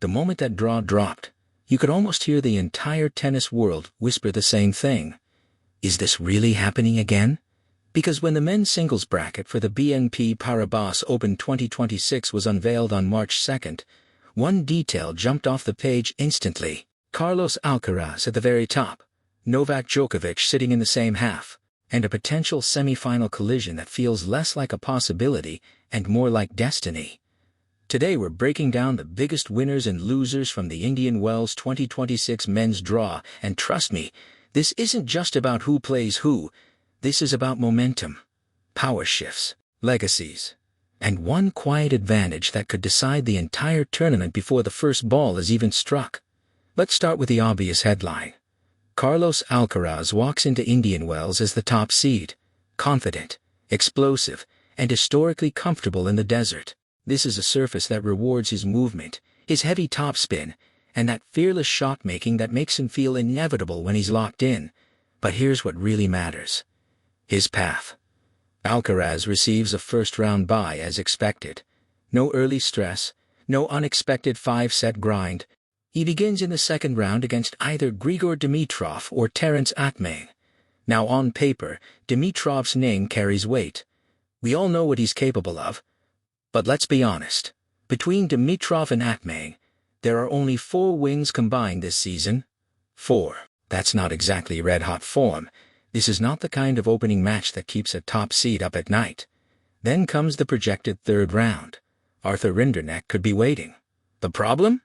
The moment that draw dropped, you could almost hear the entire tennis world whisper the same thing. Is this really happening again? Because when the men's singles bracket for the BNP Paribas Open 2026 was unveiled on March 2nd, one detail jumped off the page instantly. Carlos Alcaraz at the very top, Novak Djokovic sitting in the same half, and a potential semifinal collision that feels less like a possibility and more like destiny. Today we're breaking down the biggest winners and losers from the Indian Wells 2026 men's draw, and trust me, this isn't just about who plays who, this is about momentum, power shifts, legacies, and one quiet advantage that could decide the entire tournament before the first ball is even struck. Let's start with the obvious headline. Carlos Alcaraz walks into Indian Wells as the top seed, confident, explosive, and historically comfortable in the desert. This is a surface that rewards his movement, his heavy topspin, and that fearless shot-making that makes him feel inevitable when he's locked in. But here's what really matters. His path. Alcaraz receives a first-round bye as expected. No early stress, no unexpected 5-set grind. He begins in the second round against either Grigor Dimitrov or Terence Atmane. Now on paper, Dimitrov's name carries weight. We all know what he's capable of. But let's be honest. Between Dimitrov and Atmane, there are only 4 wins combined this season. 4. That's not exactly red-hot form. This is not the kind of opening match that keeps a top seed up at night. Then comes the projected third round. Arthur Rinderknech could be waiting. The problem?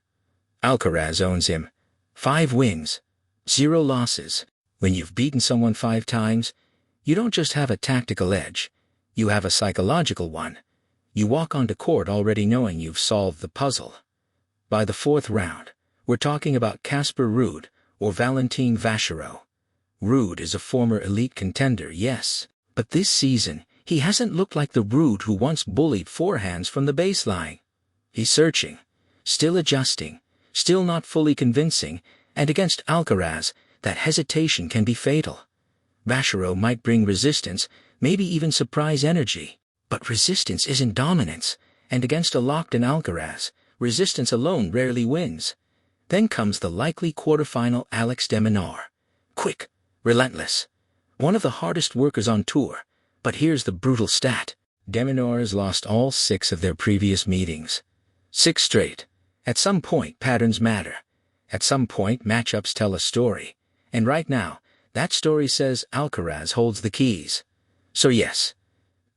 Alcaraz owns him. 5 wins, 0 losses. When you've beaten someone 5 times, you don't just have a tactical edge. You have a psychological one. You walk onto court already knowing you've solved the puzzle. By the 4th round, we're talking about Casper Ruud or Valentin Vachereau. Ruud is a former elite contender, yes, but this season, he hasn't looked like the Ruud who once bullied forehands from the baseline. He's searching, still adjusting, still not fully convincing, and against Alcaraz, that hesitation can be fatal. Vachereau might bring resistance, maybe even surprise energy. But resistance isn't dominance, and against a locked-in Alcaraz, resistance alone rarely wins. Then comes the likely quarterfinal Alex de Minaur. Quick, relentless. One of the hardest workers on tour. But here's the brutal stat. De Minaur has lost all 6 of their previous meetings. 6 straight. At some point, patterns matter. At some point, matchups tell a story. And right now, that story says Alcaraz holds the keys. So yes,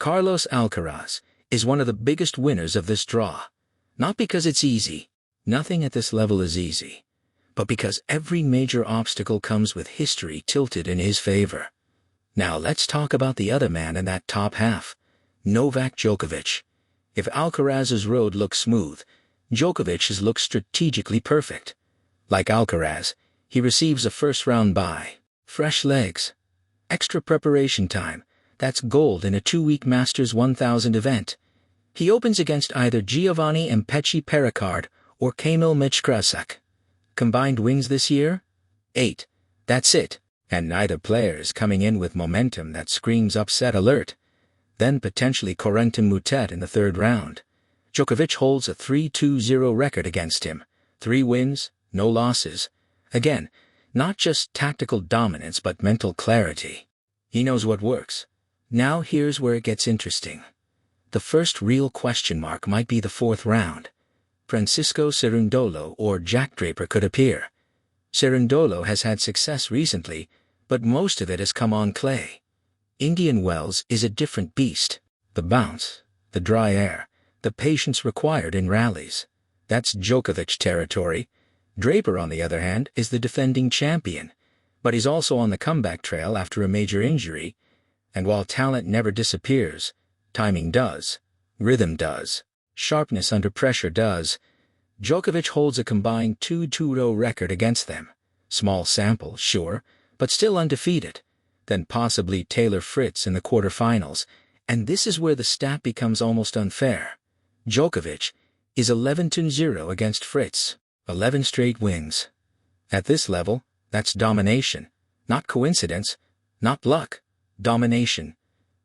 Carlos Alcaraz is one of the biggest winners of this draw. Not because it's easy. Nothing at this level is easy. But because every major obstacle comes with history tilted in his favor. Now let's talk about the other man in that top half, Novak Djokovic. If Alcaraz's road looks smooth, Djokovic's looks strategically perfect. Like Alcaraz, he receives a first-round bye, fresh legs, extra preparation time. That's gold in a 2-week Masters 1000 event. He opens against either Giovanni Mpetshi Pericard or Kamil Michkrasuk. Combined wins this year? 8. That's it. And neither player is coming in with momentum that screams upset alert. Then potentially Corentin Moutet in the 3rd round. Djokovic holds a 3-2-0 record against him. 3 wins, no losses. Again, not just tactical dominance but mental clarity. He knows what works. Now here's where it gets interesting. The first real question mark might be the 4th round. Francisco Cerundolo or Jack Draper could appear. Cerundolo has had success recently, but most of it has come on clay. Indian Wells is a different beast. The bounce, the dry air, the patience required in rallies. That's Djokovic territory. Draper, on the other hand, is the defending champion, but he's also on the comeback trail after a major injury. And while talent never disappears, timing does, rhythm does, sharpness under pressure does. Djokovic holds a combined 2-2-0 record against them. Small sample, sure, but still undefeated. Then possibly Taylor Fritz in the quarterfinals, and this is where the stat becomes almost unfair. Djokovic is 11-0 against Fritz, 11 straight wins. At this level, that's domination, not coincidence, not luck. Domination.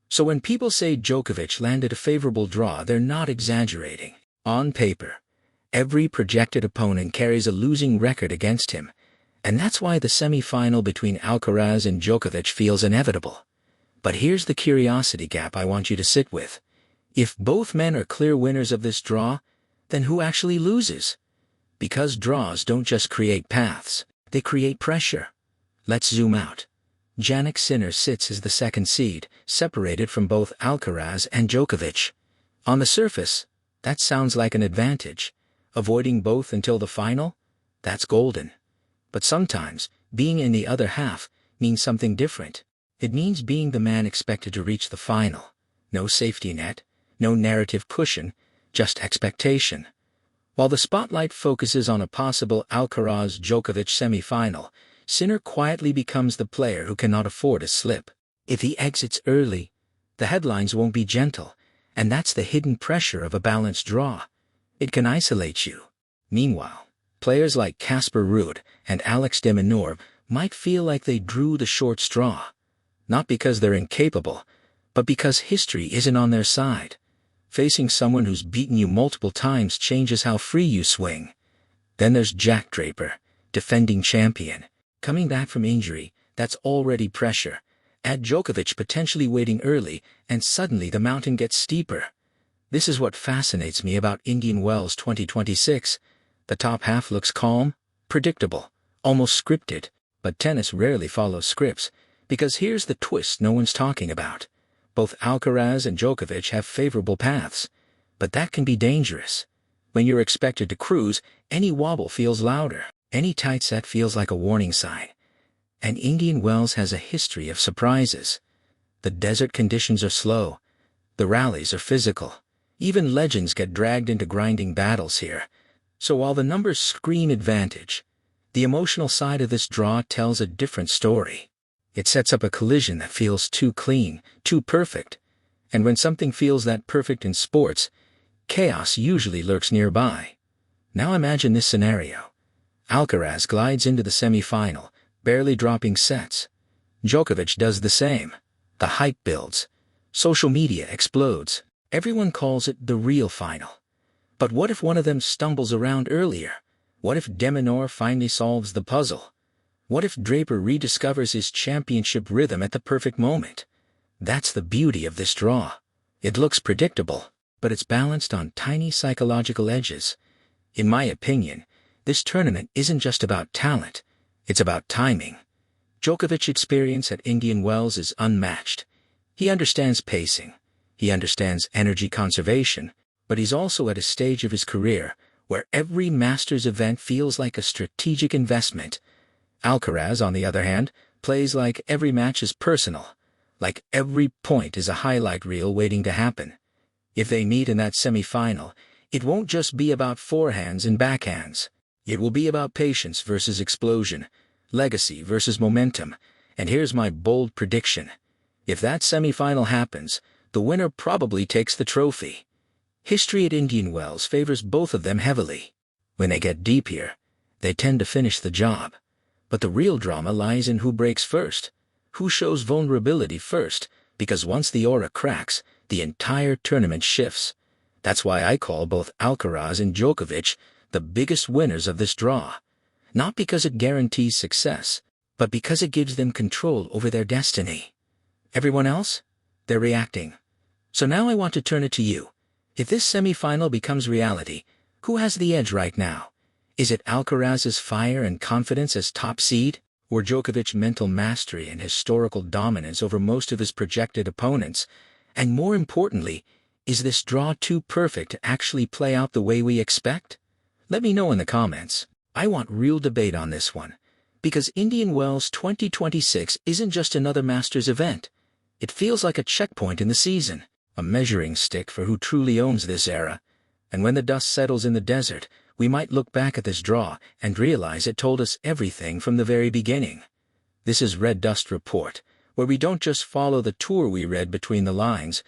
So when people say Djokovic landed a favorable draw, they're not exaggerating. On paper, Every projected opponent carries a losing record against him, and that's why the semi-final between Alcaraz and Djokovic feels inevitable. But here's the curiosity gap I want you to sit with. If both men are clear winners of this draw, then who actually loses? Because draws don't just create paths, they create pressure. Let's zoom out. Jannik Sinner sits as the second seed, separated from both Alcaraz and Djokovic. On the surface, that sounds like an advantage. Avoiding both until the final? That's golden. But sometimes, being in the other half means something different. It means being the man expected to reach the final. No safety net, no narrative cushion, just expectation. While the spotlight focuses on a possible Alcaraz-Djokovic semi-final, Sinner quietly becomes the player who cannot afford a slip. If he exits early, the headlines won't be gentle, and that's the hidden pressure of a balanced draw. It can isolate you. Meanwhile, players like Casper Ruud and Alex de Minaur might feel like they drew the short straw. Not because they're incapable, but because history isn't on their side. Facing someone who's beaten you multiple times changes how free you swing. Then there's Draper, defending champion. Coming back from injury, that's already pressure. Add Djokovic potentially waiting early, and suddenly the mountain gets steeper. This is what fascinates me about Indian Wells 2026. The top half looks calm, predictable, almost scripted, but tennis rarely follows scripts, because here's the twist no one's talking about. Both Alcaraz and Djokovic have favorable paths, but that can be dangerous. When you're expected to cruise, any wobble feels louder, any tight set feels like a warning sign. And Indian Wells has a history of surprises. The desert conditions are slow, the rallies are physical. Even legends get dragged into grinding battles here. So while the numbers scream advantage, the emotional side of this draw tells a different story. It sets up a collision that feels too clean, too perfect. And when something feels that perfect in sports, chaos usually lurks nearby. Now imagine this scenario. Alcaraz glides into the semi-final, barely dropping sets. Djokovic does the same. The hype builds. Social media explodes. Everyone calls it the real final. But what if one of them stumbles around earlier? What if de Minaur finally solves the puzzle? What if Draper rediscovers his championship rhythm at the perfect moment? That's the beauty of this draw. It looks predictable, but it's balanced on tiny psychological edges. In my opinion, this tournament isn't just about talent, it's about timing. Djokovic's experience at Indian Wells is unmatched. He understands pacing. He understands energy conservation, but he's also at a stage of his career where every Masters event feels like a strategic investment. Alcaraz, on the other hand, plays like every match is personal, like every point is a highlight reel waiting to happen. If they meet in that semi-final, it won't just be about forehands and backhands. It will be about patience versus explosion, legacy versus momentum, and here's my bold prediction. If that semi-final happens, the winner probably takes the trophy. History at Indian Wells favors both of them heavily. When they get deep here, they tend to finish the job. But the real drama lies in who breaks first, who shows vulnerability first, because once the aura cracks, the entire tournament shifts. That's why I call both Alcaraz and Djokovic the biggest winners of this draw. Not because it guarantees success, but because it gives them control over their destiny. Everyone else? They're reacting. So now I want to turn it to you. If this semi-final becomes reality, who has the edge right now? Is it Alcaraz's fire and confidence as top seed, or Djokovic's mental mastery and historical dominance over most of his projected opponents? And more importantly, is this draw too perfect to actually play out the way we expect? Let me know in the comments. I want real debate on this one, because Indian Wells 2026 isn't just another Masters event. It feels like a checkpoint in the season, a measuring stick for who truly owns this era. And when the dust settles in the desert, we might look back at this draw and realize it told us everything from the very beginning. This is RedDust Report, where we don't just follow the tour we read between the lines,